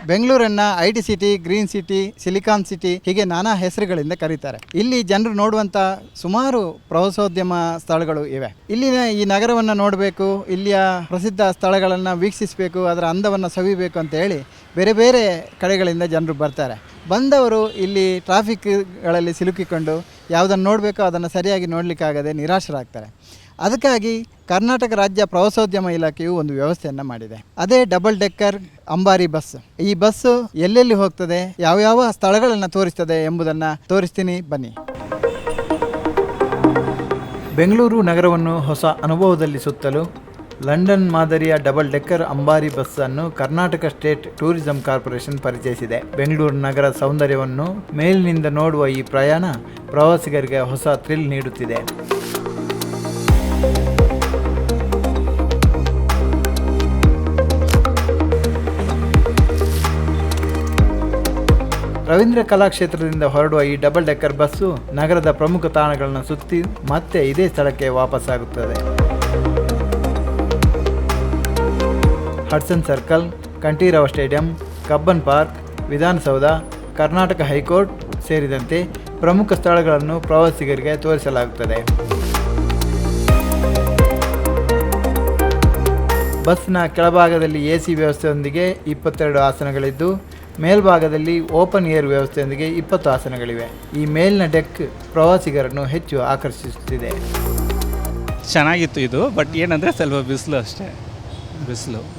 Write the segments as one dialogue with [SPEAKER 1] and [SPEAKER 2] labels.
[SPEAKER 1] ಬೆಂಗಳೂರನ್ನ IT city, green city, silicon city ಹೀಗೆ ನಾನಾ ಹೆಸರುಗಳಿಂದ ಕರೀತಾರೆ. ಇಲ್ಲಿ ಜನರು ನೋಡುವಂಥ ಸುಮಾರು ಪ್ರವಾಸೋದ್ಯಮ ಸ್ಥಳಗಳು ಇವೆ. ಇಲ್ಲಿನ ಈ ನಗರವನ್ನು ನೋಡಬೇಕು, ಇಲ್ಲಿಯ ಪ್ರಸಿದ್ಧ ಸ್ಥಳಗಳನ್ನು ವೀಕ್ಷಿಸಬೇಕು, ಅದರ ಅಂದವನ್ನು ಸವಿಬೇಕು ಅಂತ ಹೇಳಿ ಬೇರೆ ಬೇರೆ ಕಡೆಗಳಿಂದ ಜನರು ಬರ್ತಾರೆ. ಬಂದವರು ಇಲ್ಲಿ ಟ್ರಾಫಿಕ್ಗಳಲ್ಲಿ ಸಿಲುಕಿಕೊಂಡು ಯಾವುದನ್ನು ನೋಡಬೇಕೋ ಅದನ್ನು ಸರಿಯಾಗಿ ನೋಡಲಿಕ್ಕಾಗದೆ ನಿರಾಶರಾಗ್ತಾರೆ. ಅದಕ್ಕಾಗಿ ಕರ್ನಾಟಕ ರಾಜ್ಯ ಪ್ರವಾಸೋದ್ಯಮ ಇಲಾಖೆಯು ಒಂದು ವ್ಯವಸ್ಥೆಯನ್ನು ಮಾಡಿದೆ. ಅದೇ ಡಬಲ್ ಡೆಕ್ಕರ್ ಅಂಬಾರಿ ಬಸ್. ಈ ಬಸ್ಸು ಎಲ್ಲೆಲ್ಲಿ ಹೋಗ್ತದೆ, ಯಾವ ಸ್ಥಳಗಳನ್ನು ತೋರಿಸ್ತದೆ ಎಂಬುದನ್ನು ತೋರಿಸ್ತೀನಿ, ಬನ್ನಿ. ಬೆಂಗಳೂರು ನಗರವನ್ನು ಹೊಸ ಅನುಭವದಲ್ಲಿ ಸುತ್ತಲು ಲಂಡನ್ ಮಾದರಿಯ ಡಬಲ್ ಡೆಕ್ಕರ್ ಅಂಬಾರಿ ಬಸ್ಸನ್ನು ಕರ್ನಾಟಕ ಸ್ಟೇಟ್ ಟೂರಿಸಂ ಕಾರ್ಪೊರೇಷನ್ ಪರಿಚಯಿಸಿದೆ. ಬೆಂಗಳೂರು ನಗರ ಸೌಂದರ್ಯವನ್ನು ಮೇಲಿನಿಂದ ನೋಡುವ ಈ ಪ್ರಯಾಣ ಪ್ರವಾಸಿಗರಿಗೆ ಹೊಸ ಥ್ರಿಲ್ ನೀಡುತ್ತಿದೆ. ರವೀಂದ್ರ ಕಲಾಕ್ಷೇತ್ರದಿಂದ ಹೊರಡುವ ಈ ಡಬಲ್ ಡೆಕ್ಕರ್ ಬಸ್ಸು ನಗರದ ಪ್ರಮುಖ ತಾಣಗಳನ್ನು ಸುತ್ತಿ ಮತ್ತೆ ಇದೇ ಸ್ಥಳಕ್ಕೆ ವಾಪಸ್ಸಾಗುತ್ತದೆ. Hudson circle, Kanteerava stadium, Cubbon park, Vidhana Soudha, Karnataka high court ಸೇರಿದಂತೆ ಪ್ರಮುಖ ಸ್ಥಳಗಳನ್ನು ಪ್ರವಾಸಿಗರಿಗೆ ತೋರಿಸಲಾಗುತ್ತದೆ. ಬಸ್ನ ಕೆಳಭಾಗದಲ್ಲಿ AC ವ್ಯವಸ್ಥೆಯೊಂದಿಗೆ 22 ಆಸನಗಳಿದ್ದು, ಮೇಲ್ಭಾಗದಲ್ಲಿ ಓಪನ್ ಏರ್ ವ್ಯವಸ್ಥೆಯೊಂದಿಗೆ 20 ಆಸನಗಳಿವೆ. ಈ ಮೇಲಿನ ಡೆಕ್ ಪ್ರವಾಸಿಗರನ್ನು ಹೆಚ್ಚು ಆಕರ್ಷಿಸುತ್ತಿದೆ.
[SPEAKER 2] ಚೆನ್ನಾಗಿತ್ತು ಇದು, ಬಟ್ ಏನಂದರೆ ಸ್ವಲ್ಪ ಬಿಸಿಲು ಅಷ್ಟೇ.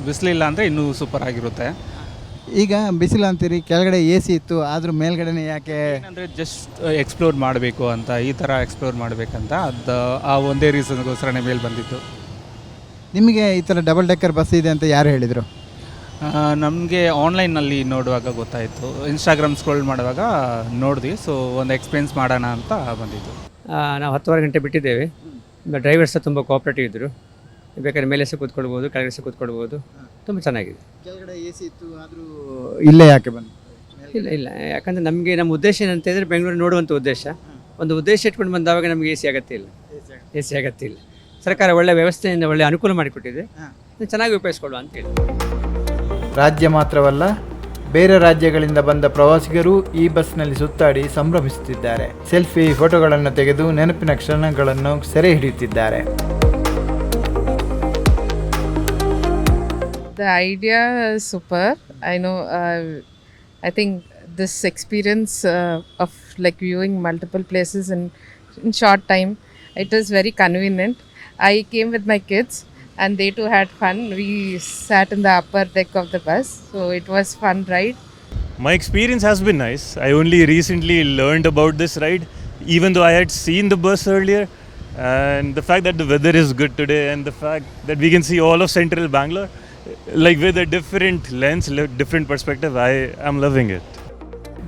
[SPEAKER 2] ಬಿಸಿಲಿಲ್ಲ ಅಂದರೆ ಇನ್ನೂ ಸೂಪರ್ ಆಗಿರುತ್ತೆ.
[SPEAKER 1] ಈಗ ಬಿಸಿಲು ಅಂತೀರಿ, ಕೆಳಗಡೆ AC ಇತ್ತು, ಆದರೂ ಮೇಲ್ಗಡೆನೇ ಯಾಕೆ?
[SPEAKER 2] ಅಂದರೆ ಜಸ್ಟ್ ಎಕ್ಸ್ಪ್ಲೋರ್ ಮಾಡಬೇಕು ಅಂತ, ಈ ಥರ ಎಕ್ಸ್ಪ್ಲೋರ್ ಮಾಡಬೇಕಂತ ಅದು ಆ ಒಂದೇ ರೀಸನ್ಗೋಸ್ಕರನೇ ಮೇಲೆ ಬಂದಿತ್ತು.
[SPEAKER 1] ನಿಮಗೆ ಈ ಥರ ಡಬಲ್ ಡೆಕ್ಕರ್ ಬಸ್ ಇದೆ ಅಂತ ಯಾರು ಹೇಳಿದರು?
[SPEAKER 2] ನಮಗೆ ಆನ್ಲೈನಲ್ಲಿ ನೋಡುವಾಗ ಗೊತ್ತಾಯಿತು. ಇನ್ಸ್ಟಾಗ್ರಾಮ್ ಸ್ಕ್ರೋಲ್ ಮಾಡುವಾಗ ನೋಡಿದ್ವಿ. ಸೊ ಒಂದು ಎಕ್ಸ್ಪೀರಿಯನ್ಸ್ ಮಾಡೋಣ ಅಂತ ಬಂದಿದ್ದು.
[SPEAKER 3] ನಾವು 10:30 ಗಂಟೆ ಬಿಟ್ಟಿದ್ದೇವೆ. ಡ್ರೈವರ್ಸ್ ತುಂಬ ಕೋಆಪ್ರೇಟಿವ್ ಇದ್ದರು. ಬೇಕಾದ್ರೆ ಮೇಲೆ ಸಹ ಕೂತ್ಕೊಳ್ಬೋದು, ಕೆಳಗಡೆ ಸಹ ಕೂತ್ಕೊಳ್ಬೋದು. ತುಂಬ ಚೆನ್ನಾಗಿದೆ.
[SPEAKER 1] ಕೆಳಗಡೆ AC ಇತ್ತು, ಆದರೂ ಇಲ್ಲೇ ಯಾಕೆ ಬಂದು?
[SPEAKER 3] ಇಲ್ಲ, ಯಾಕಂದರೆ ನಮಗೆ ನಮ್ಮ ಉದ್ದೇಶ ಏನಂತ ಹೇಳಿದ್ರೆ ಬೆಂಗಳೂರು ನೋಡುವಂಥ ಉದ್ದೇಶ. ಒಂದು ಉದ್ದೇಶ ಇಟ್ಕೊಂಡು ಬಂದಾಗ ನಮಗೆ AC ಅಗತ್ಯ ಇಲ್ಲ. ಸರ್ಕಾರ ಒಳ್ಳೆಯ ವ್ಯವಸ್ಥೆಯಿಂದ ಒಳ್ಳೆಯ ಅನುಕೂಲ ಮಾಡಿಕೊಟ್ಟಿದೆ. ಚೆನ್ನಾಗಿ ಉಪಯೋಗಿಸ್ಕೊಳ್ಳುವ ಅಂತೇಳಿ.
[SPEAKER 1] ರಾಜ್ಯ ಮಾತ್ರವಲ್ಲ, ಬೇರೆ ರಾಜ್ಯಗಳಿಂದ ಬಂದ ಪ್ರವಾಸಿಗರು ಈ ಬಸ್ನಲ್ಲಿ ಸುತ್ತಾಡಿ ಸಂಭ್ರಮಿಸುತ್ತಿದ್ದಾರೆ. ಸೆಲ್ಫಿ, ಫೋಟೋಗಳನ್ನು ತೆಗೆದು ನೆನಪಿನ ಕ್ಷಣಗಳನ್ನು ಸೆರೆ ಹಿಡಿಯುತ್ತಿದ್ದಾರೆ.
[SPEAKER 4] The idea is super. I think this experience of like viewing multiple places in short time, it is very convenient. I came with my kids and they too had fun. We sat in the upper deck of the bus, so it was fun ride.
[SPEAKER 5] My experience has been nice. I only recently learned about this ride, even though I had seen the bus earlier. And the fact that the weather is good today and the fact that we can see all of central Bangalore, like with a different lens, different perspective, I am loving it.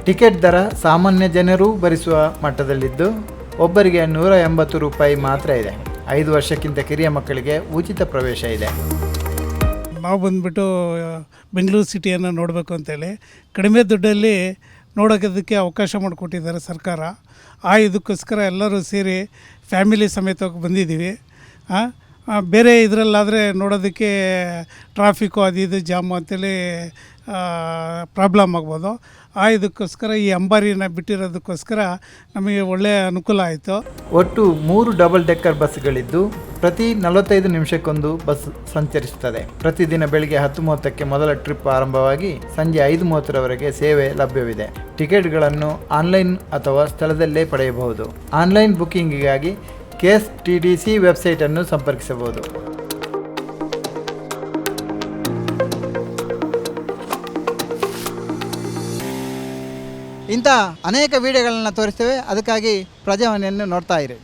[SPEAKER 1] Ticket ದರ ಸಾಮಾನ್ಯ ಜನರು ಭರಿಸುವ ಮಟ್ಟದಲ್ಲಿದ್ದು, ಒಬ್ಬರಿಗೆ 180 ರೂಪಾಯಿ ಮಾತ್ರ ಇದೆ. 5 ವರ್ಷಕ್ಕಿಂತ ಕಿರಿಯ ಮಕ್ಕಳಿಗೆ ಉಚಿತ ಪ್ರವೇಶ ಇದೆ.
[SPEAKER 6] ನಾವು ಬಂದುಬಿಟ್ಟು ಬೆಂಗಳೂರು ಸಿಟಿಯನ್ನು ನೋಡಬೇಕು ಅಂತೇಳಿ ಕಡಿಮೆ ದುಡ್ಡಲ್ಲಿ ನೋಡೋದಕ್ಕೆ ಅವಕಾಶ ಮಾಡಿಕೊಟ್ಟಿದ್ದಾರೆ ಸರ್ಕಾರ. ಇದಕ್ಕೋಸ್ಕರ ಎಲ್ಲರೂ ಸೇರಿ ಫ್ಯಾಮಿಲಿ ಸಮೇತವಾಗಿ ಬಂದಿದ್ದೀವಿ. ಬೇರೆ ಇದರಲ್ಲಾದರೆ ನೋಡೋದಕ್ಕೆ ಟ್ರಾಫಿಕ್ಕು ಅದು ಇದು ಜಾಮು ಅಂತೇಳಿ ಪ್ರಾಬ್ಲಮ್ ಆಗ್ಬೋದು. ಇದಕ್ಕೋಸ್ಕರ ಈ ಅಂಬಾರಿನ ಬಿಟ್ಟಿರೋದಕ್ಕೋಸ್ಕರ ನಮಗೆ ಒಳ್ಳೆಯ ಅನುಕೂಲ ಆಯಿತು.
[SPEAKER 1] ಒಟ್ಟು 3 ಡಬಲ್ ಡೆಕ್ಕರ್ ಬಸ್ಗಳಿದ್ದು ಪ್ರತಿ 45 ನಿಮಿಷಕ್ಕೊಂದು ಬಸ್ ಸಂಚರಿಸುತ್ತದೆ. ಪ್ರತಿದಿನ ಬೆಳಿಗ್ಗೆ 10:30ಕ್ಕೆ ಮೊದಲ ಟ್ರಿಪ್ ಆರಂಭವಾಗಿ ಸಂಜೆ 5:30ರವರೆಗೆ ಸೇವೆ ಲಭ್ಯವಿದೆ. ಟಿಕೆಟ್ಗಳನ್ನು ಆನ್ಲೈನ್ ಅಥವಾ ಸ್ಥಳದಲ್ಲೇ ಪಡೆಯಬಹುದು. ಆನ್ಲೈನ್ ಬುಕ್ಕಿಂಗಿಗಾಗಿ KSTDC ವೆಬ್ಸೈಟನ್ನು ಸಂಪರ್ಕಿಸಬಹುದು. ಇಂಥ ಅನೇಕ ವಿಡಿಯೋಗಳನ್ನು ತೋರಿಸ್ತೇವೆ. ಅದಕ್ಕಾಗಿ ಪ್ರಜಾವಾಣಿಯನ್ನು ನೋಡ್ತಾ ಇರಿ.